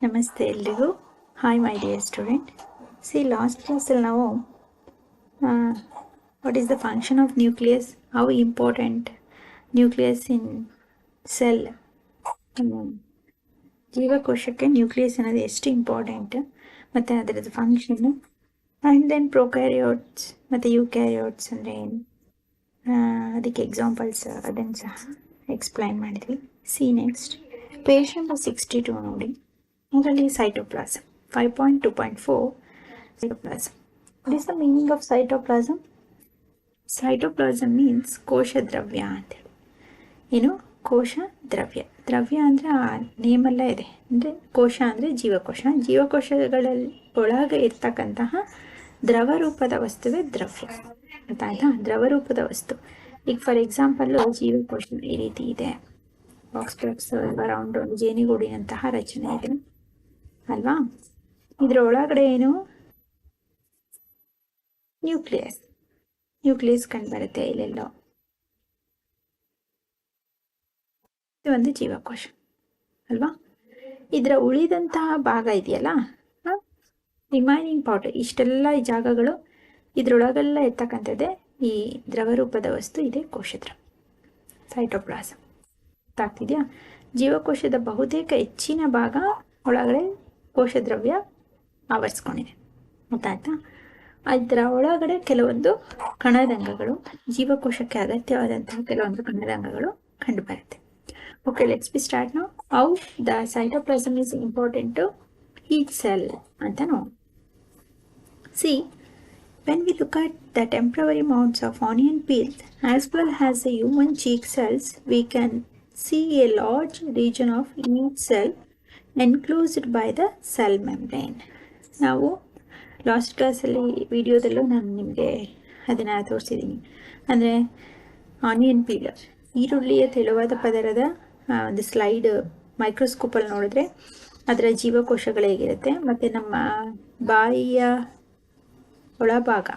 ನಮಸ್ತೆ ಎಲ್ರಿಗೂ. Hi my dear student. See last ಕ್ಲಾಸಲ್ಲಿ ನಾವು what is the function of nucleus, how important nucleus in cell, ಜೀವಕೋಶಕ್ಕೆ nucleus ಅನ್ನೋದು ಎಷ್ಟು ಇಂಪಾರ್ಟೆಂಟ್ ಮತ್ತು ಅದರದ್ದು ಫಂಕ್ಷನ್ನು, ಆ್ಯಂಡ್ ದೆನ್ ಪ್ರೊಕ್ಯಾರಿಯೋಟ್ಸ್ ಮತ್ತು ಯುಕ್ಯಾರಿಯೋಟ್ಸ್ ಅಂದರೆ ಏನು, ಅದಕ್ಕೆ ಎಕ್ಸಾಂಪಲ್ಸ್ ಅದನ್ನು ಸಹ ಎಕ್ಸ್ಪ್ಲೈನ್ ಮಾಡಿದ್ವಿ. ಸಿ ನೆಕ್ಸ್ಟ್ ಪೇಜ್ ನಂಬರ್ 62 ನೋಡಿ. ಅದರಲ್ಲಿ cytoplasm 5.2.4 cytoplasm. What is the meaning of cytoplasm? Cytoplasm means ಕೋಶ ದ್ರವ್ಯ ಅಂತೇಳಿ. ಏನು ಕೋಶ ದ್ರವ್ಯ? ದ್ರವ್ಯ ಅಂದರೆ ಆ ನೇಮೆಲ್ಲ ಇದೆ, ಅಂದರೆ ಕೋಶ ಅಂದರೆ ಜೀವಕೋಶ. ಜೀವಕೋಶಗಳಲ್ಲಿ ಒಳಗೆ ಇರ್ತಕ್ಕಂತಹ ದ್ರವರೂಪದ ವಸ್ತುವೇ ದ್ರವ್ಯ. ಗೊತ್ತಾಯ್ತಾ? ದ್ರವರೂಪದ ವಸ್ತು. ಈಗ ಫಾರ್ ಎಕ್ಸಾಂಪಲ್ಲು ಜೀವಕೋಶ ಈ ರೀತಿ ಇದೆ, ಬಾಕ್ಸ್ ರೌಂಡ್ ಜೇನುಗೂಡಿನಂತಹ ರಚನೆ ಇದೆ ಅಲ್ವಾ? ಇದರ ಒಳಗಡೆ ಏನು? ನ್ಯೂಕ್ಲಿಯಸ್ ಕಂಡುಬರುತ್ತೆ ಇಲ್ಲೆಲ್ಲೋ. ಇದು ಒಂದು ಜೀವಕೋಶ ಅಲ್ವಾ? ಇದರ ಉಳಿದಂತಹ ಭಾಗ ಇದೆಯಲ್ಲ, ರಿಮೈನಿಂಗ್ ಪಾರ್ಟ್, ಇಷ್ಟೆಲ್ಲ ಜಾಗಗಳು ಇದರೊಳಗೆಲ್ಲ ಇರ್ತಕ್ಕಂಥದ್ದೇ ಈ ದ್ರವರೂಪದ ವಸ್ತು ಇದೆ ಕೋಶದ್ರವ್ಯ, ಸೈಟೋಪ್ಲಾಸಮ್. ಗೊತ್ತಾಗ್ತಿದೆಯಾ? ಜೀವಕೋಶದ ಬಹುತೇಕ ಹೆಚ್ಚಿನ ಭಾಗ ಒಳಗಡೆ ಕೋಶದ್ರವ್ಯ ಆವರಿಸ್ಕೊಂಡಿದೆ. ಗೊತ್ತಾಯ್ತಾ? ಅದರ ಒಳಗಡೆ ಕೆಲವೊಂದು ಕಣದಂಗಗಳು, ಜೀವಕೋಶಕ್ಕೆ ಅಗತ್ಯವಾದಂತಹ ಕೆಲವೊಂದು ಕಣದಂಗಗಳು ಕಂಡುಬರುತ್ತೆ. Okay, let's be start now. How the cytoplasm is important to each cell ಅಂತ ನೋಡಿ. See, when we look at the temporary mounts of onion peels as well as the human cheek cells, we can see a large region of each cell enclosed by the cell membrane. ನಾವು last ಕ್ಲಾಸಲ್ಲಿ ವಿಡಿಯೋದಲ್ಲೂ ನಾನು ನಿಮಗೆ ಅದನ್ನು ತೋರಿಸಿದ್ದೀನಿ. ಅಂದರೆ onion peeler, ಈರುಳ್ಳಿಯ ತೆಳುವಾದ ಪದರದ ಒಂದು ಸ್ಲೈಡ್ ಮೈಕ್ರೋಸ್ಕೋಪಲ್ಲಿ ನೋಡಿದ್ರೆ ಅದರ ಜೀವಕೋಶಗಳು ಹೇಗಿರುತ್ತೆ, ಮತ್ತು ನಮ್ಮ ಬಾಯಿಯ ಒಳಭಾಗ,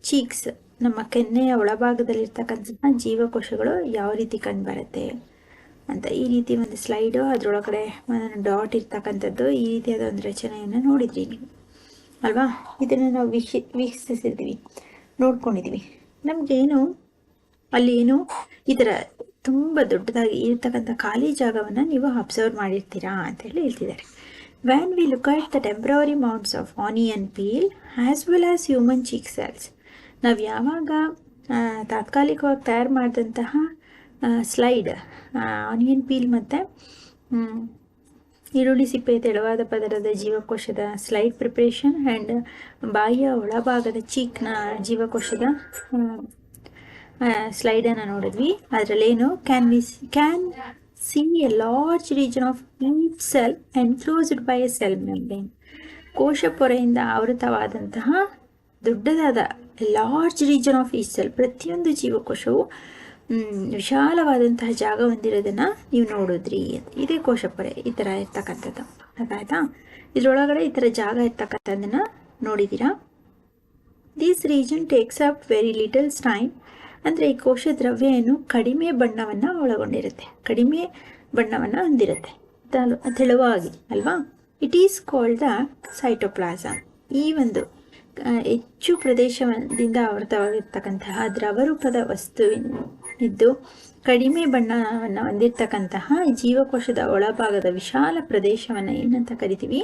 ಚೀಕ್ಸ್, ನಮ್ಮ ಕೆನ್ನೆಯ ಒಳಭಾಗದಲ್ಲಿರ್ತಕ್ಕಂಥ ಜೀವಕೋಶಗಳು ಯಾವ ರೀತಿ ಕಂಡುಬರುತ್ತೆ ಅಂತ ಈ ರೀತಿ ಒಂದು ಸ್ಲೈಡು, ಅದರೊಳಗಡೆ ಡಾಟ್ ಇರ್ತಕ್ಕಂಥದ್ದು, ಈ ರೀತಿಯಾದ ಒಂದು ರಚನೆಯನ್ನು ನೋಡಿದ್ರಿ ನೀವು ಅಲ್ವಾ? ಇದನ್ನು ನಾವು ವೀಕ್ಷಿಸಿದ್ವಿ, ನೋಡ್ಕೊಂಡಿದ್ವಿ. ನಮಗೇನು ಅಲ್ಲಿ ಏನು ಈ ಥರ ತುಂಬ ದೊಡ್ಡದಾಗಿ ಇರ್ತಕ್ಕಂಥ ಖಾಲಿ ಜಾಗವನ್ನು ನೀವು ಅಬ್ಸರ್ವ್ ಮಾಡಿರ್ತೀರಾ ಅಂತೇಳಿ ಹೇಳ್ತಿದ್ದಾರೆ. When we look at the temporary mounts of onion peel as well as human cheek cells, ನಾವು ಯಾವಾಗ ತಾತ್ಕಾಲಿಕವಾಗಿ ತಯಾರು ಮಾಡಿದಂತಹ ಸ್ಲೈಡ್, ಆನಿಯನ್ ಪೀಲ್ ಮತ್ತು ಈರುಳ್ಳಿ ಸಿಪ್ಪೆ ತೆಳುವಾದ ಪದರದ ಜೀವಕೋಶದ ಸ್ಲೈಡ್ ಪ್ರಿಪ್ರೇಷನ್ ಆ್ಯಂಡ್ ಬಾಯಿಯ ಒಳಭಾಗದ ಚೀಕ್ನ ಜೀವಕೋಶದ ಸ್ಲೈಡನ್ನು ನೋಡಿದ್ವಿ. ಅದರಲ್ಲೇನು can see a large region of each cell enclosed by a cell membrane. ಕೋಶ ಪೊರೆಯಿಂದ ಆವೃತವಾದಂತಹ ದೊಡ್ಡದಾದ large region of each cell, ಪ್ರತಿಯೊಂದು ಜೀವಕೋಶವು ವಿಶಾಲವಾದಂತಹ ಜಾಗ ಹೊಂದಿರೋದನ್ನು ನೀವು ನೋಡಿದ್ರಿ. ಇದೇ ಕೋಶ ಪೊರೆ ಈ ಥರ ಇರ್ತಕ್ಕಂಥದ್ದು. ಅದಾಯ್ತಾ? ಇದರೊಳಗಡೆ ಈ ಥರ ಜಾಗ ಇರ್ತಕ್ಕಂಥದ್ದನ್ನು ನೋಡಿದ್ದೀರಾ. This region takes up very little time. ಅಂದರೆ ಈ ಕೋಶ ದ್ರವ್ಯ ಏನು ಕಡಿಮೆ ಬಣ್ಣವನ್ನು ಒಳಗೊಂಡಿರುತ್ತೆ, ಕಡಿಮೆ ಬಣ್ಣವನ್ನು ಹೊಂದಿರುತ್ತೆ, ತೆಳುವಾಗಿ ಅಲ್ವಾ? It is called the cytoplasm. ಈ ಒಂದು ಹೆಚ್ಚು ಪ್ರದೇಶದಿಂದ ಆವೃತವಾಗಿರ್ತಕ್ಕಂತಹ ದ್ರವರೂಪದ ವಸ್ತುವಿದ್ದು ಕಡಿಮೆ ಬಣ್ಣವನ್ನು ಹೊಂದಿರತಕ್ಕಂತಹ ಜೀವಕೋಶದ ಒಳಭಾಗದ ವಿಶಾಲ ಪ್ರದೇಶವನ್ನು ಏನಂತ ಕರಿತೀವಿ?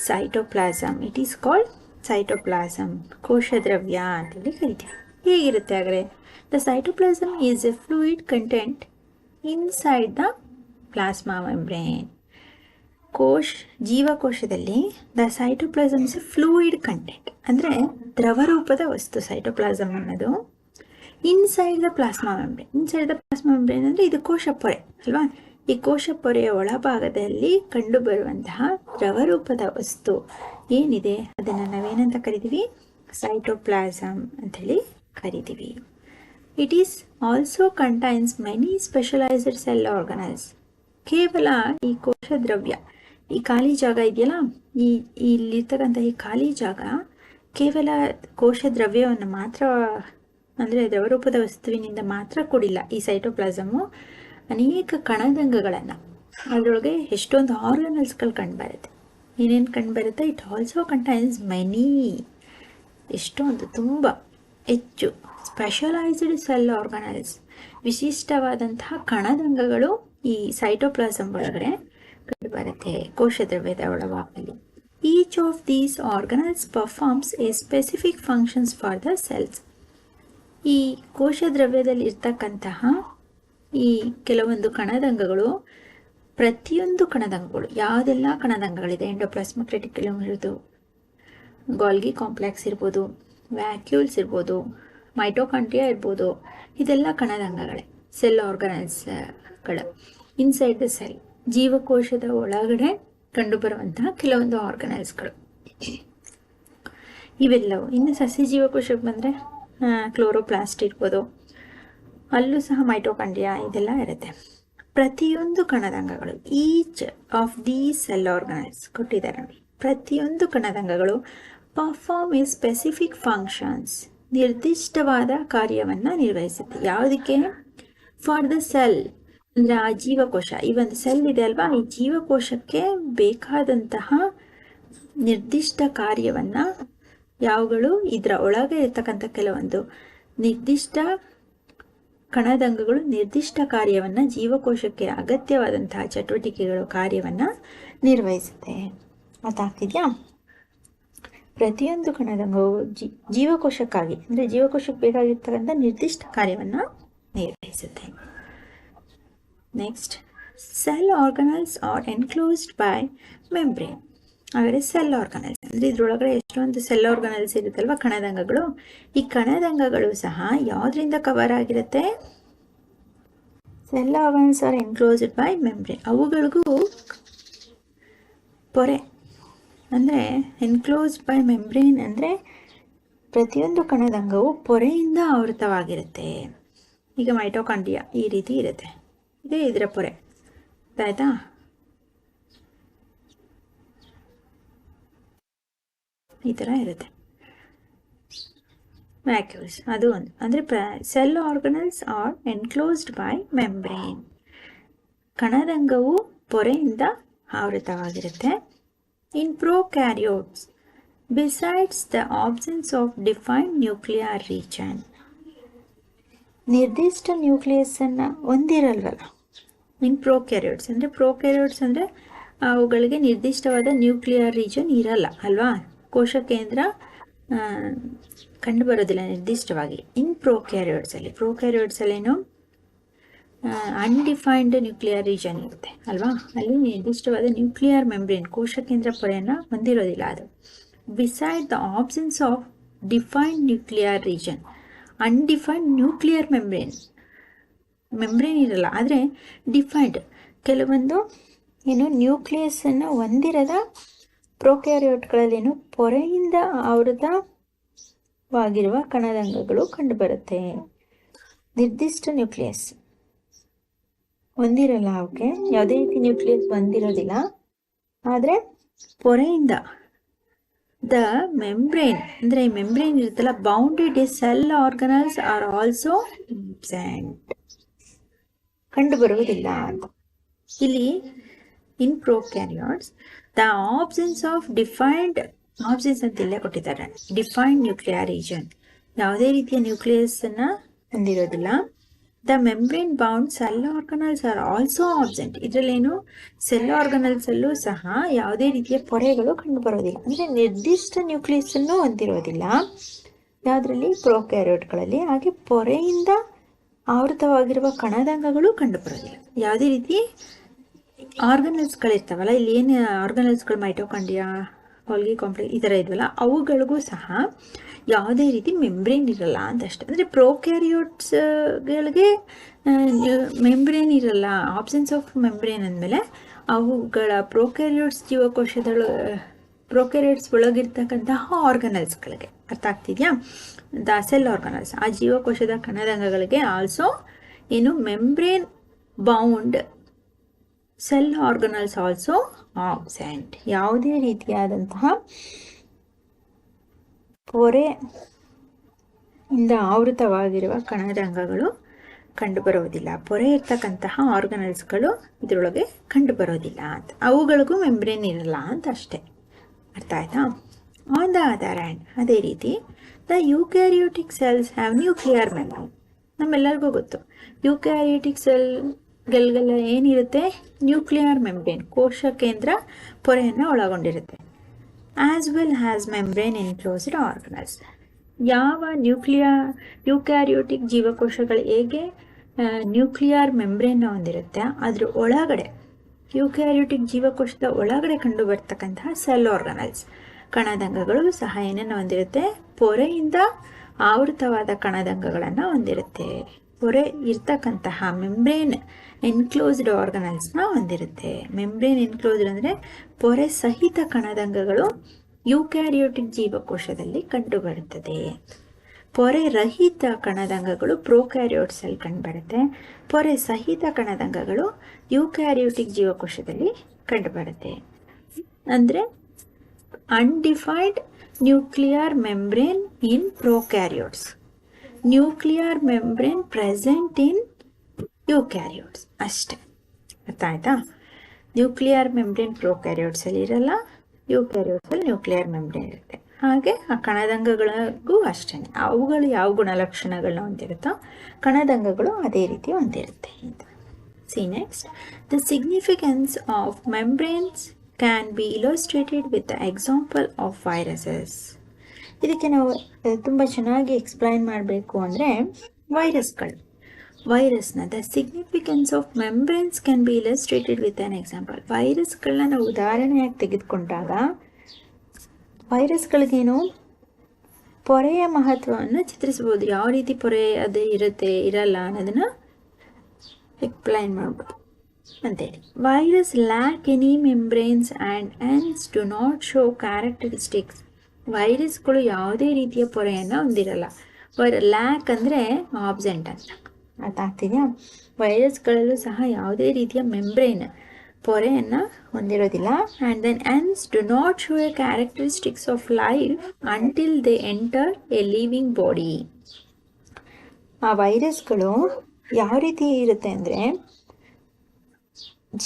Cytoplasm. It is called cytoplasm, ಕೋಶದ್ರವ್ಯ ಅಂತೇಳಿ ಕರಿತೀವಿ. ಹೇಗಿರುತ್ತೆ ಹಾಗಾದರೆ? The cytoplasm is a fluid content inside the plasma membrane. ಜೀವಕೋಶದಲ್ಲಿ the cytoplasm is a fluid content, ಅಂದರೆ ದ್ರವರೂಪದ ವಸ್ತು ಸೈಟೋಪ್ಲಾಸಮ್ ಅನ್ನೋದು. Inside the plasma membrane. Inside the plasma membrane ಅಂದರೆ ಇದು ಕೋಶ ಪೊರೆ ಅಲ್ವಾ? ಈ ಕೋಶ ಪೊರೆಯ ಒಳಭಾಗದಲ್ಲಿ ಕಂಡುಬರುವಂತಹ ದ್ರವರೂಪದ ವಸ್ತು ಏನಿದೆ ಅದನ್ನು ನಾವೇನಂತ ಕರಿತೀವಿ? ಸೈಟೋಪ್ಲಾಸಮ್ ಅಂಥೇಳಿ ಕರಿತೀವಿ. It is also contains many specialized cell organelles. ಕೇವಲ ಈ ಕೋಶ ದ್ರವ್ಯ, ಈ ಖಾಲಿ ಜಾಗ ಇದೆಯಲ್ಲ, ಇಲ್ಲಿರ್ತಕ್ಕಂಥ ಈ ಖಾಲಿ ಜಾಗ ಕೇವಲ ಕೋಶ ದ್ರವ್ಯವನ್ನು ಮಾತ್ರ, ಅಂದರೆ ದ್ರವರೂಪದ ವಸ್ತುವಿನಿಂದ ಮಾತ್ರ ಕೂಡಿಲ್ಲ. ಈ ಸೈಟೋಪ್ಲಾಸಮು ಅನೇಕ ಕಣದಂಗಗಳನ್ನು, ಅದರೊಳಗೆ ಎಷ್ಟೊಂದು ಆರ್ಗನಲ್ಸ್ಗಳು ಕಂಡುಬರುತ್ತೆ. ಏನೇನು ಕಂಡುಬರುತ್ತೆ? ಇಟ್ ಆಲ್ಸೋ ಕಂಟೈನ್ಸ್ ಮೆನಿ, ಎಷ್ಟೊಂದು ತುಂಬ ಹೆಚ್ಚು ಸ್ಪೆಷಲೈಸ್ಡ್ ಸೆಲ್ ಆರ್ಗನೈಸ್, ವಿಶಿಷ್ಟವಾದಂತಹ ಕಣದಂಗಗಳು ಈ ಸೈಟೋಪ್ಲಾಸಮ್ ಒಳಗಡೆ ಕಂಡುಬರುತ್ತೆ, ಕೋಶ ದ್ರವ್ಯದ ಒಳಭಾಗದಲ್ಲಿ. Each of these organise performs A specific functions for the cells. ಈ ಕೋಶ ದ್ರವ್ಯದಲ್ಲಿ ಇರ್ತಕ್ಕಂತಹ ಈ ಕೆಲವೊಂದು ಕಣದಂಗಗಳು, ಪ್ರತಿಯೊಂದು ಕಣದಂಗಗಳು, ಯಾವುದೆಲ್ಲ ಕಣದಂಗಗಳಿದೆ, ಎಂಡೋಪ್ಲಾಸ್ಮಿಕ್ ರೆಟಿಕ್ಯುಲಮ್ ಇರ್ಬೋದು, ಗಾಲ್ಗಿ ಕಾಂಪ್ಲೆಕ್ಸ್ ಇರ್ಬೋದು, ವ್ಯಾಕ್ಯೂಲ್ಸ್ ಇರ್ಬೋದು, ಮೈಟೋಕಾಂಡ್ರಿಯಾ ಇರ್ಬೋದು, ಇದೆಲ್ಲ ಕಣದಂಗಗಳೇ, ಸೆಲ್ ಆರ್ಗನೈಸ್ಗಳು. ಇನ್ಸೈಡ್ ದ ಸೆಲ್, ಜೀವಕೋಶದ ಒಳಗಡೆ ಕಂಡುಬರುವಂತಹ ಕೆಲವೊಂದು ಆರ್ಗನೈಸ್ಗಳು ಇವೆಲ್ಲವು. ಇನ್ನು ಸಸ್ಯ ಜೀವಕೋಶಕ್ಕೆ ಬಂದರೆ ಕ್ಲೋರೋಪ್ಲಾಸ್ಟ್ ಇರ್ಬೋದು, ಅಲ್ಲೂ ಸಹ ಮೈಟೋಕಾಂಡ್ರಿಯಾ ಇದೆಲ್ಲ ಇರುತ್ತೆ. ಪ್ರತಿಯೊಂದು ಕಣದಂಗಗಳು, each of the cell organelles ಕೊಟ್ಟಿದ್ದಾರೆ ನೋಡಿ, ಪ್ರತಿಯೊಂದು ಕಣದಂಗಗಳು ಪರ್ಫಾರ್ಮ್ ಎ ಸ್ಪೆಸಿಫಿಕ್ ಫಂಕ್ಷನ್ಸ್, ನಿರ್ದಿಷ್ಟವಾದ ಕಾರ್ಯವನ್ನು ನಿರ್ವಹಿಸುತ್ತೆ. ಯಾವುದಕ್ಕೆ? ಫಾರ್ ದ ಸೆಲ್, ಅಂದರೆ ಆ ಜೀವಕೋಶ, ಈ ಒಂದು ಸೆಲ್ ಇದೆ ಅಲ್ವಾ, ಈ ಜೀವಕೋಶಕ್ಕೆ ಬೇಕಾದಂತಹ ನಿರ್ದಿಷ್ಟ ಕಾರ್ಯವನ್ನು ಯಾವುಗಳು, ಇದರ ಒಳಗೆ ಇರ್ತಕ್ಕಂಥ ಕೆಲವೊಂದು ನಿರ್ದಿಷ್ಟ ಕಣದಂಗಗಳು ನಿರ್ದಿಷ್ಟ ಕಾರ್ಯವನ್ನು, ಜೀವಕೋಶಕ್ಕೆ ಅಗತ್ಯವಾದಂತಹ ಚಟುವಟಿಕೆಗಳು ಕಾರ್ಯವನ್ನು ನಿರ್ವಹಿಸುತ್ತೆ. ಗೊತ್ತಾಗ್ತಿದೆಯಾ? ಪ್ರತಿಯೊಂದು ಕಣದಂಗವು ಜೀವಕೋಶಕ್ಕಾಗಿ, ಅಂದರೆ ಜೀವಕೋಶಕ್ಕೆ ಬೇಕಾಗಿರ್ತಕ್ಕಂಥ ನಿರ್ದಿಷ್ಟ ಕಾರ್ಯವನ್ನು ನಿರ್ವಹಿಸುತ್ತೆ. Next, cell organelles are enclosed by membrane. ಹಾಗಾದರೆ ಸೆಲ್ ಆರ್ಗನಲ್ಸ್ ಅಂದರೆ ಇದರೊಳಗಡೆ ಎಷ್ಟೊಂದು ಸೆಲ್ ಆರ್ಗನಲ್ಸ್ ಇರುತ್ತಲ್ವ, ಕಣದಂಗಗಳು. ಈ ಕಣದಂಗಗಳು ಸಹ ಯಾವುದರಿಂದ ಕವರ್ ಆಗಿರುತ್ತೆ? Cell organelles are enclosed by membrane. ಅವುಗಳಿಗೂ ಪೊರೆ, ಅಂದರೆ ಎನ್ಕ್ಲೋಸ್ಡ್ ಬೈ ಮೆಂಬ್ರೇನ್ ಅಂದರೆ ಪ್ರತಿಯೊಂದು ಕಣದಂಗವು ಪೊರೆಯಿಂದ ಆವೃತವಾಗಿರುತ್ತೆ. ಈಗ ಮೈಟೋಕಾಂಡ್ರಿಯಾ ಈ ರೀತಿ ಇರುತ್ತೆ, ಇದೇ ಇದರ ಪೊರೆ, ಆಯ್ತಾ? ಈ ಥರ ಇರುತ್ತೆ. ವ್ಯಾಕ್ಯೂಲ್ಸ್ ಅದು ಒಂದು, ಅಂದರೆ cell organelles are enclosed by membrane. ಕಣದಂಗವು ಪೊರೆಯಿಂದ ಆವೃತವಾಗಿರುತ್ತೆ. In prokaryotes, besides the absence of defined nuclear region, ನಿರ್ದಿಷ್ಟ ನ್ಯೂಕ್ಲಿಯಸ್ಸನ್ನು ಹೊಂದಿರಲ್ವಲ್ಲ. ಇನ್ ಪ್ರೊಕ್ಯಾರಿಯೋಟ್ಸ್ ಅಂದರೆ ಅವುಗಳಿಗೆ ನಿರ್ದಿಷ್ಟವಾದ ನ್ಯೂಕ್ಲಿಯರ್ ರೀಜನ್ ಇರಲ್ಲ ಅಲ್ವಾ, ಕೋಶ ಕೇಂದ್ರ ಕಂಡುಬರೋದಿಲ್ಲ ನಿರ್ದಿಷ್ಟವಾಗಿ. ಇನ್ ಪ್ರೊಕ್ಯಾರಿಯೋಟ್ಸಲ್ಲೇನು ಅನ್ಡಿಫೈನ್ಡ್ ನ್ಯೂಕ್ಲಿಯರ್ ರೀಜನ್ ಇರುತ್ತೆ ಅಲ್ವಾ, ಅಲ್ಲಿ ನಿರ್ದಿಷ್ಟವಾದ ನ್ಯೂಕ್ಲಿಯರ್ ಮೆಂಬ್ರೇನ್, ಕೋಶ ಕೇಂದ್ರ ಪೊರೆಯನ್ನು ಹೊಂದಿರೋದಿಲ್ಲ ಅದು. Beside the absence of defined nuclear region, undefined nuclear membrane ಇರಲ್ಲ, ಆದರೆ ಡಿಫೈನ್ಡ್ ಕೆಲವೊಂದು ನ್ಯೂಕ್ಲಿಯಸ್ಸನ್ನು ಹೊಂದಿರದ ಪ್ರೊಕ್ಯಾರಿಯೋಟ್ಗಳಲ್ಲೇನು ಪೊರೆಯಿಂದ ಆವೃತವಾಗಿರುವ ಕಣದಂಗಗಳು ಕಂಡುಬರುತ್ತೆ. ನಿರ್ದಿಷ್ಟ ನ್ಯೂಕ್ಲಿಯಸ್ ಹೊಂದಿರಲ್ಲ, ಅವಕ್ಕೆ ಯಾವುದೇ ರೀತಿ ನ್ಯೂಕ್ಲಿಯಸ್ ಹೊಂದಿರೋದಿಲ್ಲ, ಆದರೆ ಪೊರೆಯಿಂದ ದ ಮೆಂಬ್ರೇನ್ ಅಂದರೆ ಈ ಮೆಂಬ್ರೇನ್ ಇರುತ್ತಲ್ಲ, bounded cell organelles are also absent, ಕಂಡುಬರುವುದಿಲ್ಲ ಅಂತ. ಇಲ್ಲಿ in prokaryotes the absence of defined, absence ಅಂತ ಇಲ್ಲೇ ಕೊಟ್ಟಿದ್ದಾರೆ, ಡಿಫೈನ್ಡ್ ನ್ಯೂಕ್ಲಿಯರ್ ರೀಜನ್, ಯಾವುದೇ ರೀತಿಯ ನ್ಯೂಕ್ಲಿಯಸ್ಸನ್ನು ಹೊಂದಿರೋದಿಲ್ಲ. The membrane bound cell organelles are also absent, ಇದರಲ್ಲೇನು ಸೆಲ್ ಆರ್ಗನಲ್ಸಲ್ಲೂ ಸಹ ಯಾವುದೇ ರೀತಿಯ ಪೊರೆಗಳು ಕಂಡುಬರೋದಿಲ್ಲ, ಅಂದರೆ ನಿರ್ದಿಷ್ಟ ನ್ಯೂಕ್ಲಿಯಸ್ಸನ್ನು ಹೊಂದಿರೋದಿಲ್ಲ ಯಾವುದರಲ್ಲಿ, ಪ್ರೊಕ್ಯಾರಿಯೋಟ್ಗಳಲ್ಲಿ. ಹಾಗೆ ಪೊರೆಯಿಂದ ಆವೃತವಾಗಿರುವ ಕಣದಂಗಗಳು ಕಂಡುಬರೋದಿಲ್ಲ. ಯಾವುದೇ ರೀತಿ ಆರ್ಗನಲ್ಸ್ಗಳಿರ್ತಾವಲ್ಲ, ಇಲ್ಲಿ ಏನು ಆರ್ಗನಲ್ಸ್ಗಳು, ಮೈಟೋಕಾಂಡ್ರಿಯಾ, ಗಾಲ್ಗಿ ಕಾಂಪ್ಲೆಕ್ಸ್ ಈ ಥರ ಇದ್ವಲ್ಲ, ಅವುಗಳಿಗೂ ಸಹ ಯಾವುದೇ ರೀತಿ ಮೆಂಬ್ರೇನ್ ಇರಲ್ಲ ಅಂತಷ್ಟೇ. ಅಂದರೆ ಪ್ರೊಕ್ಯಾರಿಯೋಟ್ಸ್ಗಳಿಗೆ ಮೆಂಬ್ರೇನ್ ಇರಲ್ಲ, ಆಬ್ಸೆನ್ಸ್ ಆಫ್ ಮೆಂಬ್ರೇನ್ ಅಂದಮೇಲೆ ಅವುಗಳ ಪ್ರೊಕ್ಯಾರಿಯೋಟ್ಸ್ ಪ್ರೊಕ್ಯಾರಿಯೋಟ್ಸ್ ಒಳಗಿರ್ತಕ್ಕಂತಹ ಆರ್ಗನಲ್ಸ್ಗಳಿಗೆ, ಅರ್ಥ ಆಗ್ತಿದೆಯಾ? ದ ಸೆಲ್ ಆರ್ಗನಲ್ಸ್, ಆ ಜೀವಕೋಶದ ಕಣದಂಗಗಳಿಗೆ also membrane bound cell organelles also absent, ಯಾವುದೇ ರೀತಿಯಾದಂತಹ ಪೊರೆಯಿಂದ ಆವೃತವಾಗಿರುವ ಕಣದಂಗಗಳು ಕಂಡುಬರುವುದಿಲ್ಲ, ಪೊರೆ ಇರ್ತಕ್ಕಂತಹ ಆರ್ಗನಲ್ಸ್ಗಳು ಇದರೊಳಗೆ ಕಂಡುಬರೋದಿಲ್ಲ ಅಂತ, ಅವುಗಳಿಗೂ ಮೆಂಬ್ರೇನ್ ಇರಲ್ಲ ಅಂತ ಅಷ್ಟೇ. ಅರ್ಥ ಆಯ್ತಾ? ಆನ್ ದ ಅದರ್ ಹ್ಯಾಂಡ್, ಅದೇ ರೀತಿ the eukaryotic cells have nuclear membrane. ನಮ್ಮೆಲ್ಲರಿಗೂ ಗೊತ್ತು, ಯೂಕ್ಯಾರಿಯೋಟಿಕ್ ಸೆಲ್ಗೆಲ್ಲ ಏನಿರುತ್ತೆ? ನ್ಯೂಕ್ಲಿಯರ್ ಮೆಂಬ್ರೇನ್, ಕೋಶ ಕೇಂದ್ರ ಪೊರೆಯನ್ನು ಒಳಗೊಂಡಿರುತ್ತೆ. As well has membrane enclosed organelles. ಯಾವ ಯೂಕ್ಯಾರಿಯೋಟಿಕ್ ಜೀವಕೋಶಗಳು ಹೇಗೆ ನ್ಯೂಕ್ಲಿಯರ್ ಮೆಂಬ್ರೇನ್ನ ಹೊಂದಿರುತ್ತೆ, ಅದ್ರ ಒಳಗಡೆ ಯೂಕ್ಯಾರಿಯೋಟಿಕ್ ಜೀವಕೋಶದ ಒಳಗಡೆ ಕಂಡು ಬರ್ತಕ್ಕಂತಹ ಸೆಲ್ ಆರ್ಗನಲ್ಸ್, ಕಣದಂಗಗಳು ಸಹ ಏನನ್ನು ಹೊಂದಿರುತ್ತೆ? ಪೊರೆಯಿಂದ ಆವೃತವಾದ ಕಣದಂಗಗಳನ್ನು ಹೊಂದಿರುತ್ತೆ. ಪೊರೆ ಇರ್ತಕ್ಕಂತಹ ಮೆಂಬ್ರೇನ್ ಎನ್ಕ್ಲೋಸ್ಡ್ ಆರ್ಗನಲ್ಸ್ನ ಹೊಂದಿರುತ್ತೆ. ಮೆಂಬ್ರೇನ್ ಎನ್ಕ್ಲೋಸ್ಡ್ ಅಂದರೆ ಪೊರೆ ಸಹಿತ ಕಣದಂಗಗಳು ಯೂಕ್ಯಾರಿಯೋಟಿಕ್ ಜೀವಕೋಶದಲ್ಲಿ ಕಂಡುಬರುತ್ತದೆ. ಪೊರೆ ರಹಿತ ಕಣದಂಗಗಳು ಪ್ರೋಕ್ಯಾರಿಯೋಟ್ಸ್ ಅಲ್ಲಿ ಕಂಡುಬರುತ್ತೆ. ಪೊರೆ ಸಹಿತ ಕಣದಂಗಗಳು ಯೂಕ್ಯಾರಿಯೋಟಿಕ್ ಜೀವಕೋಶದಲ್ಲಿ ಕಂಡುಬರುತ್ತೆ. ಅಂದರೆ undefined nuclear membrane in prokaryotes, nuclear membrane present in eukaryotes ಅಷ್ಟೇ. ಅರ್ಥ ಆಯ್ತಾ? ನ್ಯೂಕ್ಲಿಯರ್ ಮೆಂಬ್ರೇನ್ ಪ್ರೋಕ್ಯಾರಿಯೋಟ್ಸ್ ಅಲ್ಲಿ ಇರಲ್ಲ, ಯೂಕ್ಯಾರಿಯೋಟ್ಸ್ ಅಲ್ಲಿ ನ್ಯೂಕ್ಲಿಯರ್ ಮೆಂಬ್ರೇನ್ ಇರುತ್ತೆ. ಹಾಗೆ ಆ ಕಣದಂಗಗಳಿಗೂ ಅಷ್ಟೇ, ಅವುಗಳು ಯಾವ ಗುಣಲಕ್ಷಣಗಳನ್ನ ಹೊಂದಿರುತ್ತೋ ಕಣದಂಗಗಳು ಅದೇ ರೀತಿ ಹೊಂದಿರುತ್ತೆ ಅಂತ. See next, the significance of membranes can be illustrated with the example of viruses. ಇದಕ್ಕೆ ನಾವು ತುಂಬ ಚೆನ್ನಾಗಿ ಎಕ್ಸ್ಪ್ಲೈನ್ ಮಾಡಬೇಕು ಅಂದರೆ ವೈರಸ್ನ the significance of membranes can be illustrated with an example. ವೈರಸ್ಗಳನ್ನ ನಾವು ಉದಾಹರಣೆಯಾಗಿ ತೆಗೆದುಕೊಂಡಾಗ ವೈರಸ್ಗಳಿಗೇನು ಪೊರೆಯ ಮಹತ್ವವನ್ನು ಚಿತ್ರಿಸ್ಬೋದು. ಯಾವ ರೀತಿ ಪೊರೆ ಅದು ಇರುತ್ತೆ ಇರಲ್ಲ ಅನ್ನೋದನ್ನು ಎಕ್ಸ್ಪ್ಲೈನ್ ಮಾಡ್ಬೋದು ಅಂತೇಳಿ. Virus lack any membranes and hence do not show characteristics. ವೈರಸ್ಗಳು ಯಾವುದೇ ರೀತಿಯ ಪೊರೆಯನ್ನು ಹೊಂದಿರಲ್ಲ. ಲ್ಯಾಕ್ ಅಂದರೆ ಆಬ್ಸೆಂಟ್ ಅಂತ ಅರ್ಥ ಆಗ್ತಿದೆಯಾ? ವೈರಸ್ಗಳಲ್ಲೂ ಸಹ ಯಾವುದೇ ರೀತಿಯ ಮೆಂಬ್ರೇನ್ ಪೊರೆಯನ್ನು ಹೊಂದಿರೋದಿಲ್ಲ. And then hence do not show a characteristics of life until they enter a living body. ಆ ವೈರಸ್ಗಳು ಯಾವ ರೀತಿ ಇರುತ್ತೆ ಅಂದರೆ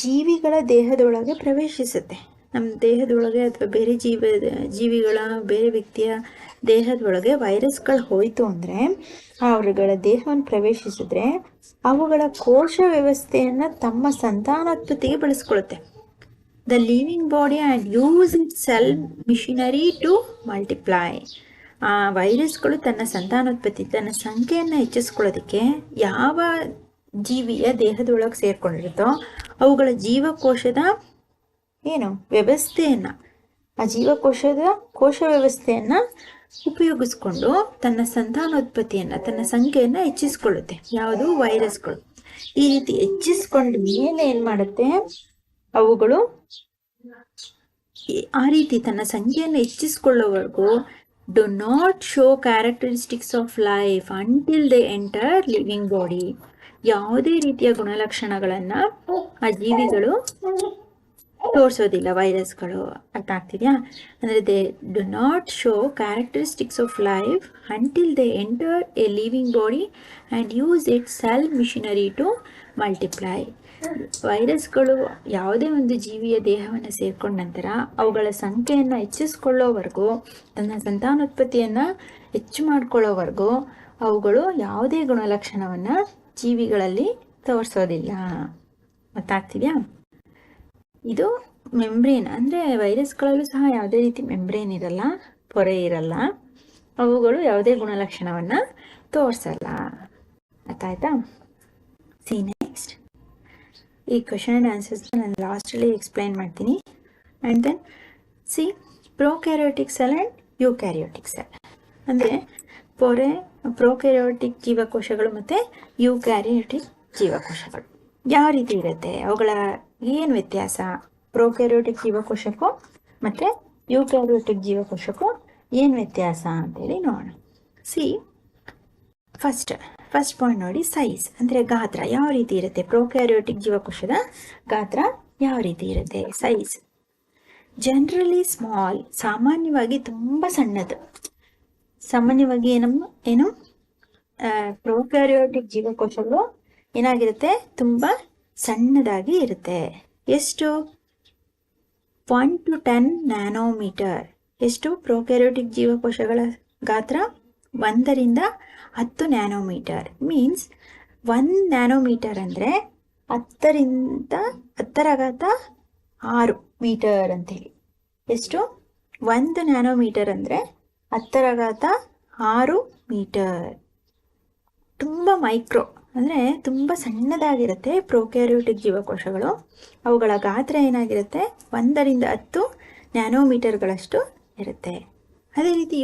ಜೀವಿಗಳ ದೇಹದೊಳಗೆ ಪ್ರವೇಶಿಸುತ್ತೆ. ನಮ್ಮ ದೇಹದೊಳಗೆ ಅಥವಾ ಬೇರೆ ಜೀವಿಗಳ ಬೇರೆ ವ್ಯಕ್ತಿಯ ದೇಹದೊಳಗೆ ವೈರಸ್ಗಳು ಹೋಯಿತು ಅಂದರೆ ಅವರುಗಳ ದೇಹವನ್ನು ಪ್ರವೇಶಿಸಿದ್ರೆ ಅವುಗಳ ಕೋಶ ವ್ಯವಸ್ಥೆಯನ್ನು ತಮ್ಮ ಸಂತಾನೋತ್ಪತ್ತಿಗೆ ಬಳಸ್ಕೊಳ್ಳುತ್ತೆ. The living body and use it cell machinery to multiply. ಆ ವೈರಸ್ಗಳು ತನ್ನ ಸಂತಾನೋತ್ಪತ್ತಿ, ತನ್ನ ಸಂಖ್ಯೆಯನ್ನು ಹೆಚ್ಚಿಸ್ಕೊಳ್ಳೋದಕ್ಕೆ ಯಾವ ಜೀವಿಯ ದೇಹದೊಳಗೆ ಸೇರ್ಕೊಂಡಿರುತ್ತೋ ಅವುಗಳ ಜೀವಕೋಶದ ವ್ಯವಸ್ಥೆಯನ್ನು, ಆ ಜೀವಕೋಶದ ಕೋಶ ವ್ಯವಸ್ಥೆಯನ್ನು ಉಪಯೋಗಿಸ್ಕೊಂಡು ತನ್ನ ಸಂತಾನೋತ್ಪತ್ತಿಯನ್ನು, ತನ್ನ ಸಂಖ್ಯೆಯನ್ನು ಹೆಚ್ಚಿಸ್ಕೊಳ್ಳುತ್ತೆ. ಯಾವುದು? ವೈರಸ್ಗಳು. ಈ ರೀತಿ ಹೆಚ್ಚಿಸ್ಕೊಂಡ ಮೇಲೆ ಏನು ಮಾಡುತ್ತೆ? ಅವುಗಳು ಆ ರೀತಿ ತನ್ನ ಸಂಖ್ಯೆಯನ್ನು ಹೆಚ್ಚಿಸ್ಕೊಳ್ಳೋವರೆಗೂ do not show characteristics of life until they enter living body. ಯಾವುದೇ ರೀತಿಯ ಗುಣಲಕ್ಷಣಗಳನ್ನು ಆ ಜೀವಿಗಳು ತೋರಿಸೋದಿಲ್ಲ, ವೈರಸ್ಗಳು. ಅರ್ಥ ಆಗ್ತಿದೆಯಾ? ಅಂದರೆ they do not show characteristics of life until they enter a living body and use it cell machinery to multiply. ವೈರಸ್ಗಳು ಯಾವುದೇ ಒಂದು ಜೀವಿಯ ದೇಹವನ್ನು ಸೇರ್ಕೊಂಡ ನಂತರ ಅವುಗಳ ಸಂಖ್ಯೆಯನ್ನು ಹೆಚ್ಚಿಸ್ಕೊಳ್ಳೋವರೆಗೂ, ತನ್ನ ಸಂತಾನೋತ್ಪತ್ತಿಯನ್ನು ಹೆಚ್ಚು ಮಾಡ್ಕೊಳ್ಳೋವರೆಗೂ ಅವುಗಳು ಯಾವುದೇ ಗುಣಲಕ್ಷಣವನ್ನು ಜೀವಿಗಳಲ್ಲಿ ತೋರಿಸೋದಿಲ್ಲ. ಗೊತ್ತಾಗ್ತಿದೆಯಾ? ಇದು ಮೆಂಬ್ರೇನ್ ಅಂದರೆ ವೈರಸ್ಗಳಲ್ಲೂ ಸಹ ಯಾವುದೇ ರೀತಿ ಮೆಂಬ್ರೇನ್ ಇರಲ್ಲ, ಪೊರೆ ಇರಲ್ಲ, ಅವುಗಳು ಯಾವುದೇ ಗುಣಲಕ್ಷಣವನ್ನು ತೋರಿಸಲ್ಲ. ಅರ್ಥ ಆಯ್ತಾ? ಸಿ ನೆಕ್ಸ್ಟ್, ಈ ಕ್ವೆಶನ್ ಆ್ಯಂಡ್ ಆನ್ಸರ್ಸ್ನ ನಾನು ಲಾಸ್ಟಲ್ಲಿ ಎಕ್ಸ್ಪ್ಲೈನ್ ಮಾಡ್ತೀನಿ. And then see prokaryotic cell and eukaryotic cell. ಅಂದರೆ ಪ್ರೋಕ್ಯಾರಿಯೋಟಿಕ್ ಜೀವಕೋಶಗಳು ಮತ್ತು ಯೂಕ್ಯಾರಿಯೋಟಿಕ್ ಜೀವಕೋಶಗಳು ಯಾವ ರೀತಿ ಇರುತ್ತೆ, ಅವುಗಳ ಏನು ವ್ಯತ್ಯಾಸ, ಪ್ರೋಕ್ಯಾರಿಯೋಟಿಕ್ ಜೀವಕೋಶಕ್ಕೂ ಮತ್ತು ಯೂಕ್ಯಾರಿಯೋಟಿಕ್ ಜೀವಕೋಶಕ್ಕೂ ಏನು ವ್ಯತ್ಯಾಸ ಅಂತೇಳಿ ನೋಡೋಣ. ಸಿ ಫಸ್ಟ್ ಪಾಯಿಂಟ್ ನೋಡಿ, ಸೈಜ್ ಅಂದರೆ ಗಾತ್ರ ಯಾವ ರೀತಿ ಇರುತ್ತೆ. ಪ್ರೋಕ್ಯಾರಿಯೋಟಿಕ್ ಜೀವಕೋಶದ ಗಾತ್ರ ಯಾವ ರೀತಿ ಇರುತ್ತೆ? ಸೈಜ್ ಜನರಲಿ ಸ್ಮಾಲ್, ಸಾಮಾನ್ಯವಾಗಿ ತುಂಬ ಸಣ್ಣದು. ಸಾಮಾನ್ಯವಾಗಿ ಏನು ಪ್ರೋಕ್ಯಾರಿಯೋಟಿಕ್ ಜೀವಕೋಶಗಳು ಏನಾಗಿರುತ್ತೆ? ತುಂಬ ಸಣ್ಣದಾಗಿ ಇರುತ್ತೆ. ಎಷ್ಟು? 1 to 10 ನ್ಯಾನೋಮೀಟರ್. ಎಷ್ಟು ಪ್ರೊಕ್ಯಾರಿಯೋಟಿಕ್ ಜೀವಕೋಶಗಳ ಗಾತ್ರ? 1ರಿಂದ 10 ನ್ಯಾನೋಮೀಟರ್. ಮೀನ್ಸ್ 1 ನ್ಯಾನೋಮೀಟರ್ ಅಂದರೆ 10⁻6 ಮೀಟರ್ ಅಂತೇಳಿ. ಎಷ್ಟು? 1 ನ್ಯಾನೋಮೀಟರ್ ಅಂದರೆ 10⁻6 ಮೀಟರ್. ತುಂಬ ಮೈಕ್ರೋ ಅಂದರೆ ತುಂಬ ಸಣ್ಣದಾಗಿರುತ್ತೆ ಪ್ರೊಕ್ಯಾರಿಯೋಟಿಕ್ ಜೀವಕೋಶಗಳು. ಅವುಗಳ ಗಾತ್ರ ಏನಾಗಿರುತ್ತೆ? 1ರಿಂದ 10 ನ್ಯಾನೋಮೀಟರ್ಗಳಷ್ಟು ಇರುತ್ತೆ. ಅದೇ ರೀತಿ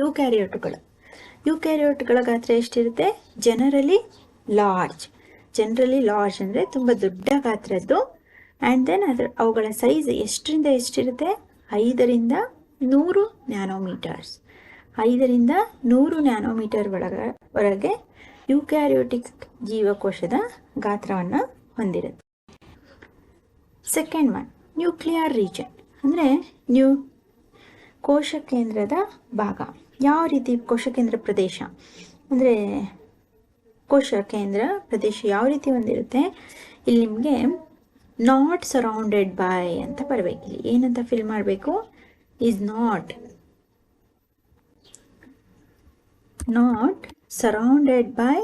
ಯುಕ್ಯಾರಿಯೋಟ್ಗಳ ಗಾತ್ರ ಎಷ್ಟಿರುತ್ತೆ? ಜನರಲಿ ಲಾರ್ಜ್ ಅಂದರೆ ತುಂಬ ದೊಡ್ಡ ಗಾತ್ರದ್ದು. ಆ್ಯಂಡ್ ದೆನ್ ಅವುಗಳ ಸೈಜ್ ಎಷ್ಟರಿಂದ ಎಷ್ಟಿರುತ್ತೆ? 5ರಿಂದ 100 ನ್ಯಾನೋಮೀಟರ್ಸ್. 5ರಿಂದ 100 ನ್ಯಾನೋಮೀಟರ್ ವರೆಗೆ ಯುಕ್ಯಾರಿಯೋಟಿಕ್ ಜೀವಕೋಶದ ಗಾತ್ರವನ್ನು ಹೊಂದಿರುತ್ತೆ. ಸೆಕೆಂಡ್ ಒನ್, ನ್ಯೂಕ್ಲಿಯರ್ ರೀಜನ್ ಅಂದರೆ ಕೋಶ ಕೇಂದ್ರದ ಭಾಗ. ಯಾವ ರೀತಿ ಕೋಶಕೇಂದ್ರ ಪ್ರದೇಶ ಅಂದರೆ ಕೋಶ ಕೇಂದ್ರ ಪ್ರದೇಶ ಯಾವ ರೀತಿ ಹೊಂದಿರುತ್ತೆ? ಇಲ್ಲಿ ನಿಮಗೆ ನಾಟ್ ಸರೌಂಡೆಡ್ ಬೈ ಅಂತ ಬರಬೇಕಿಲ್ಲಿ. ಏನಂತ ಫಿಲ್ ಮಾಡಬೇಕು? Is not surrounded by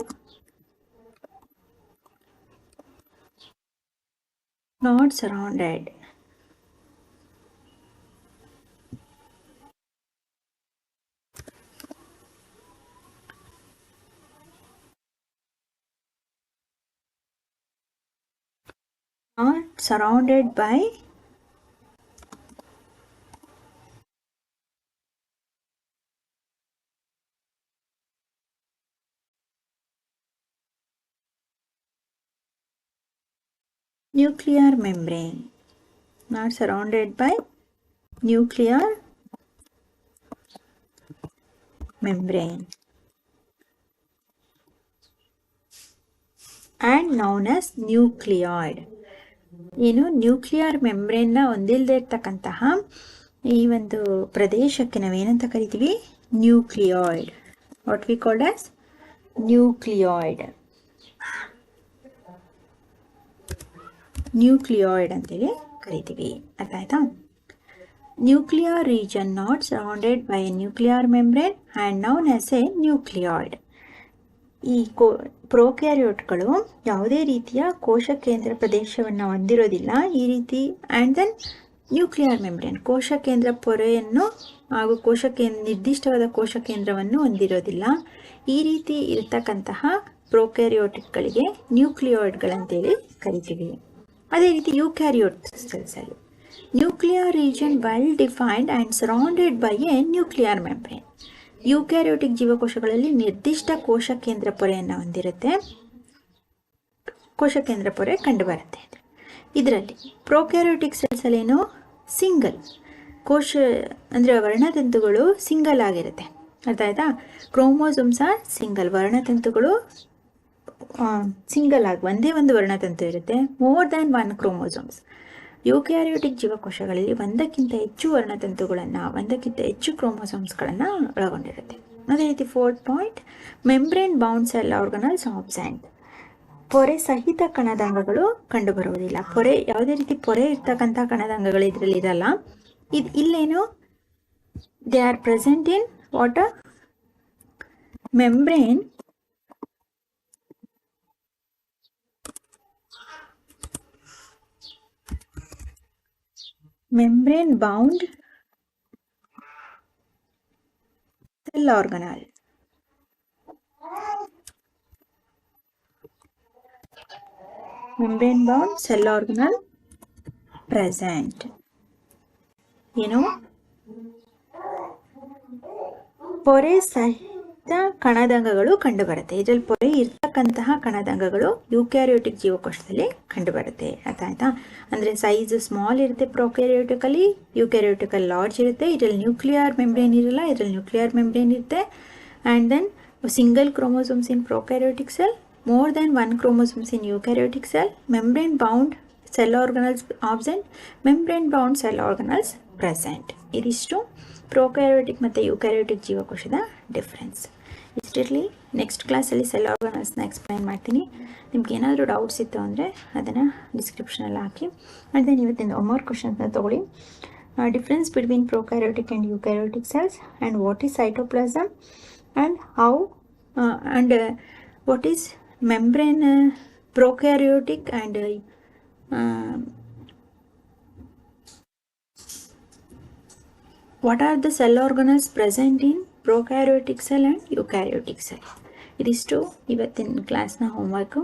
not surrounded. Not surrounded by nuclear membrane. Not surrounded by nuclear membrane and known as nucleoid. ಏನು ನ್ಯೂಕ್ಲಿಯರ್ ಮೆಂಬ್ರೇನ್ನ ಹೊಂದಿಲ್ಲದೆ ಇರ್ತಕ್ಕಂತಹ ಈ ಒಂದು ಪ್ರದೇಶಕ್ಕೆ ನಾವೇನಂತ ಕರಿತೀವಿ? Nucleoid. What we called as nucleoid ಅಂತೇಳಿ ಕರಿತೀವಿ. ಅರ್ಥ ಆಯ್ತಾ? Nuclear region not surrounded by a nuclear membrane and known as A nucleoid. ಈ ಪ್ರೊಕ್ಯಾರಿಯೋಟ್ಗಳು ಯಾವುದೇ ರೀತಿಯ ಕೋಶ ಕೇಂದ್ರ ಪ್ರದೇಶವನ್ನು ಹೊಂದಿರೋದಿಲ್ಲ. ಈ ರೀತಿ ಆ್ಯಂಡ್ ದೆನ್ ನ್ಯೂಕ್ಲಿಯರ್ ಮೆಂಬ್ರೇನ್ ಕೋಶ ಕೇಂದ್ರ ಪೊರೆಯನ್ನು ಹಾಗೂ ನಿರ್ದಿಷ್ಟವಾದ ಕೋಶ ಕೇಂದ್ರವನ್ನು ಹೊಂದಿರೋದಿಲ್ಲ. ಈ ರೀತಿ ಇರತಕ್ಕಂತಹ ಪ್ರೊಕ್ಯಾರಿಯೋಟ್ಗಳಿಗೆ ನ್ಯೂಕ್ಲಿಯಾಯ್ಡ್ಗಳಂತೇಳಿ ಕರಿತೀವಿ. ಅದೇ ರೀತಿ ಯೂಕ್ಯಾರಿಯೋಟ್ ಸೆಲ್ಸಲ್ಲಿ nuclear region well defined and surrounded by a nuclear membrane. Eukaryotic ಜೀವಕೋಶಗಳಲ್ಲಿ ನಿರ್ದಿಷ್ಟ ಕೋಶ ಕೇಂದ್ರ ಪೊರೆಯನ್ನು ಹೊಂದಿರುತ್ತೆ. ಕೋಶ ಕೇಂದ್ರ ಪೊರೆ ಕಂಡುಬರುತ್ತೆ. ಇದರಲ್ಲಿ ಪ್ರೊಕ್ಯಾರಿಯೋಟಿಕ್ ಸೆಲ್ಸಲ್ಲೇನು ಸಿಂಗಲ್ ಕೋಶ ಅಂದರೆ ವರ್ಣತಂತುಗಳು ಸಿಂಗಲ್ ಆಗಿರುತ್ತೆ. ಅರ್ಥ ಆಯ್ತಾ? Chromosomes are single. ವರ್ಣತಂತುಗಳು ಸಿಂಗಲ್ ಆಗಿ ಒಂದೇ ಒಂದು ವರ್ಣತಂತು ಇರುತ್ತೆ. More than 1 chromosomes. ಯೂಕ್ಯಾರಿಯೋಟಿಕ್ ಜೀವಕೋಶಗಳಲ್ಲಿ ಒಂದಕ್ಕಿಂತ ಹೆಚ್ಚು ವರ್ಣತಂತುಗಳನ್ನು, ಒಂದಕ್ಕಿಂತ ಹೆಚ್ಚು ಕ್ರೋಮೋಸೋಮ್ಸ್ಗಳನ್ನು ಒಳಗೊಂಡಿರುತ್ತೆ. ಅದೇ ರೀತಿ 4th point, membrane bound cell organelles absent. ಪೊರೆ ಸಹಿತ ಕಣದಾಂಗಗಳು ಕಂಡುಬರುವುದಿಲ್ಲ. ಯಾವುದೇ ರೀತಿ ಪೊರೆ ಇರ್ತಕ್ಕಂಥ ಕಣದಾಂಗಗಳು ಇದರಲ್ಲಿ ಇರಲ್ಲ. ಇಲ್ಲೇನು they are present in water membrane bound cell organelle. Membrane bound cell organelle present. ಪೊರೆ ಸಹಿತ ಕಣದಂಗಗಳು ಕಂಡುಬರುತ್ತೆ. ಇದರಲ್ಲಿ ಪೊರೆ ಇರ್ತಕ್ಕಂತಹ ಕಣದಂಗಗಳು ಯೂಕ್ಯಾರಿಯೋಟಿಕ್ ಜೀವಕೋಶದಲ್ಲಿ ಕಂಡುಬರುತ್ತೆ. ಅರ್ಥ ಆಯ್ತಾ? ಅಂದರೆ ಸೈಜ್ ಸ್ಮಾಲ್ ಇರುತ್ತೆ ಪ್ರೊಕ್ಯಾರಿಯೋಟಿಕಲ್ಲಿ, ಯೂಕ್ಯಾರಿಯೋಟಿಕಲ್ ಲಾರ್ಜ್ ಇರುತ್ತೆ. ಇದರಲ್ಲಿ ನ್ಯೂಕ್ಲಿಯರ್ ಮೆಂಬ್ರೇನ್ ಇರಲ್ಲ, ಇದರಲ್ಲಿ ನ್ಯೂಕ್ಲಿಯರ್ ಮೆಂಬ್ರೇನ್ ಇರುತ್ತೆ. And then single chromosomes in prokaryotic cell, more than 1 chromosomes in eukaryotic cell, membrane bound cell organelles absent, membrane bound cell organelles present. ಇದಿಷ್ಟು ಪ್ರೊಕ್ಯಾರಿಯೋಟಿಕ್ ಮತ್ತು eukaryotic ಜೀವಕೋಶದ difference. ಇಷ್ಟಿರಲಿ. Next ಕ್ಲಾಸಲ್ಲಿ cell ಆರ್ಗನಲ್ಸ್ನ explain ಮಾಡ್ತೀನಿ. ನಿಮ್ಗೆ ಏನಾದರೂ ಡೌಟ್ಸ್ ಇತ್ತು ಅಂದರೆ ಅದನ್ನು ಡಿಸ್ಕ್ರಿಪ್ಷನಲ್ಲಿ ಹಾಕಿ. ಮತ್ತು ಇವತ್ತಿನ ಹೋಮ್ವರ್ಕ್ ಕ್ವಶನ್ಸ್ನ ತೊಗೊಳ್ಳಿ. difference between prokaryotic and eukaryotic cells, and what is cytoplasm, and how and what is membrane prokaryotic and what are the cell organelles present in prokaryotic cell and eukaryotic cell. ಇದಿಷ್ಟು ಇವತ್ತಿನ ಕ್ಲಾಸ್ನ homework.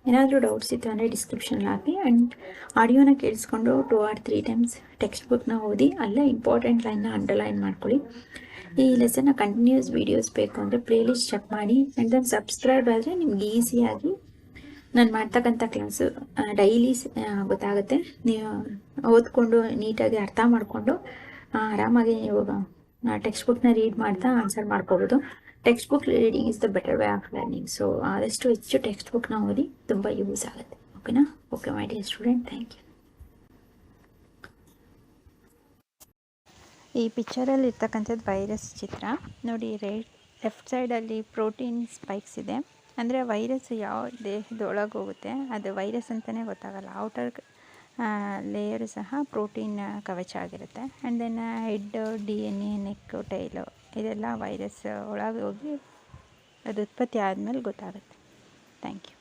ಏನಾದರೂ doubts ಇತ್ತು ಅಂದರೆ ಡಿಸ್ಕ್ರಿಪ್ಷನಲ್ಲಿ ಹಾಕಿ, and ಆಡಿಯೋನ ಕೇಳಿಸ್ಕೊಂಡು 2 or 3 times text ಬುಕ್ನ ಓದಿ ಅಲ್ಲೇ ಇಂಪಾರ್ಟೆಂಟ್ ಲೈನ್ನ ಅಂಡರ್ಲೈನ್ ಮಾಡ್ಕೊಳ್ಳಿ. ಈ ಲೆಸನ್ನ ಕಂಟಿನ್ಯೂಸ್ ವೀಡಿಯೋಸ್ ಬೇಕು ಅಂದರೆ ಪ್ಲೇಲಿಸ್ಟ್ ಚೆಕ್ ಮಾಡಿ, ಆ್ಯಂಡ್ ದೆನ್ ಸಬ್ಸ್ಕ್ರೈಬ್ ಆದರೆ ನಿಮ್ಗೆ ಈಸಿಯಾಗಿ ನಾನು ಮಾಡ್ತಕ್ಕಂಥ ಕ್ಲಾಸು ಡೈಲಿ ಗೊತ್ತಾಗುತ್ತೆ. ನೀವು ಓದ್ಕೊಂಡು ನೀಟಾಗಿ ಅರ್ಥ ಮಾಡಿಕೊಂಡು ಆರಾಮಾಗಿ ನೀವು ಟೆಕ್ಸ್ಟ್ ಬುಕ್ನ ರೀಡ್ ಮಾಡ್ತಾ ಆನ್ಸರ್ ಮಾಡ್ಕೋಬೋದು. Text book reading is the better way of learning. So ಆದಷ್ಟು ಹೆಚ್ಚು ಟೆಕ್ಸ್ಟ್ ಬುಕ್ನ ಓದಿ, ತುಂಬ ಯೂಸ್ ಆಗುತ್ತೆ. ಓಕೆನಾ? Okay my dear student, thank you. ಈ ಪಿಕ್ಚರಲ್ಲಿ ಇರ್ತಕ್ಕಂಥದ್ದು ವೈರಸ್ ಚಿತ್ರ ನೋಡಿ. ಲೆಫ್ಟ್ ಸೈಡಲ್ಲಿ ಪ್ರೋಟೀನ್ ಸ್ಪೈಕ್ಸ್ ಇದೆ, ಅಂದರೆ ವೈರಸ್ ಯಾವ ದೇಹದೊಳಗೆ ಹೋಗುತ್ತೆ ಅದು ವೈರಸ್ ಅಂತಲೇ ಗೊತ್ತಾಗಲ್ಲ. ಔಟರ್ ಲೇಯರು ಸಹ ಪ್ರೋಟೀನ್ ಕವಚ ಆಗಿರುತ್ತೆ. And then head, DNA, neck, tail ಇದೆಲ್ಲ ವೈರಸ್ ಒಳಗೆ ಹೋಗಿ ಅದು ಉತ್ಪತ್ತಿ ಆದಮೇಲೆ ಗೊತ್ತಾಗುತ್ತೆ. Thank you.